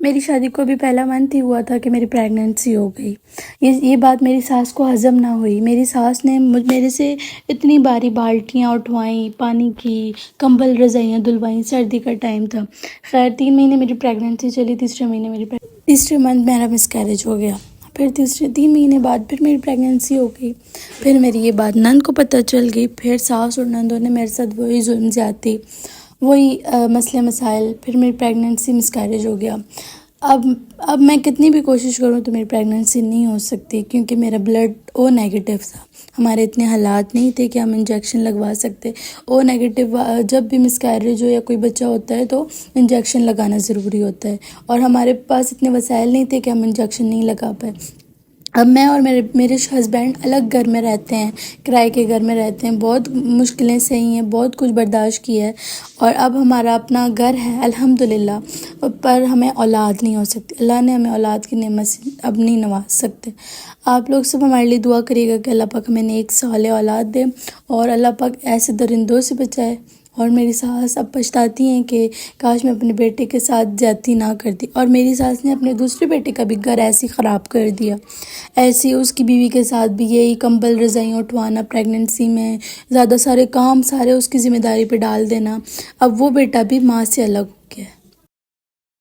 میری شادی کو ابھی پہلا منتھ ہی ہوا تھا کہ میری پریگننسی ہو گئی۔ یہ بات میری ساس کو ہضم نہ ہوئی۔ میری ساس نے میرے سے اتنی باری بالٹیاں اٹھوائیں، پانی کی، کمبل رضائیاں دلوائیں، سردی کا ٹائم تھا۔ خیر 3 مہینے میری پریگننسی چلی، تیسرے منتھ میرا مس کیریج ہو گیا۔ پھر 3 مہینے بعد پھر میری پریگننسی ہو گئی۔ پھر میری یہ بات نند کو پتہ چل گئی۔ پھر ساس اور نندوں نے میرے ساتھ وہی ظلم زیادتی، وہی مسئلے مسائل، پھر میری پریگننسی مس کیریج ہو گیا۔ اب میں کتنی بھی کوشش کروں تو میری پریگننسی نہیں ہو سکتی، کیونکہ میرا بلڈ او نیگیٹو تھا۔ ہمارے اتنے حالات نہیں تھے کہ ہم انجیکشن لگوا سکتے۔ او نیگیٹو جب بھی مس کیریج ہو یا کوئی بچہ ہوتا ہے تو انجیکشن لگانا ضروری ہوتا ہے، اور ہمارے پاس اتنے وسائل نہیں تھے کہ ہم انجیکشن نہیں لگا پائے۔ اب میں اور میرے ہسبینڈ الگ گھر میں رہتے ہیں، کرائے کے گھر میں رہتے ہیں، بہت مشکلیں سہی ہیں، بہت کچھ برداشت کیا ہے، اور اب ہمارا اپنا گھر ہے الحمدللہ، پر ہمیں اولاد نہیں ہو سکتی۔ اللہ نے ہمیں اولاد کی نعمت سے اب نہیں نواز سکتے۔ آپ لوگ سب ہمارے لیے دعا کریے گا کہ اللہ پاک ہمیں نیک صالح اولاد دے، اور اللہ پاک ایسے درندوں سے بچائے۔ اور میری ساس اب پچھتاتی ہیں کہ کاش میں اپنے بیٹے کے ساتھ زیادتی نہ کرتی، اور میری ساس نے اپنے دوسرے بیٹے کا بھی گھر ایسے خراب کر دیا۔ ایسے اس کی بیوی کے ساتھ بھی یہی کمبل رضائیاں اٹھوانا، پریگننسی میں زیادہ سارے کام سارے اس کی ذمہ داری پہ ڈال دینا۔ اب وہ بیٹا بھی ماں سے الگ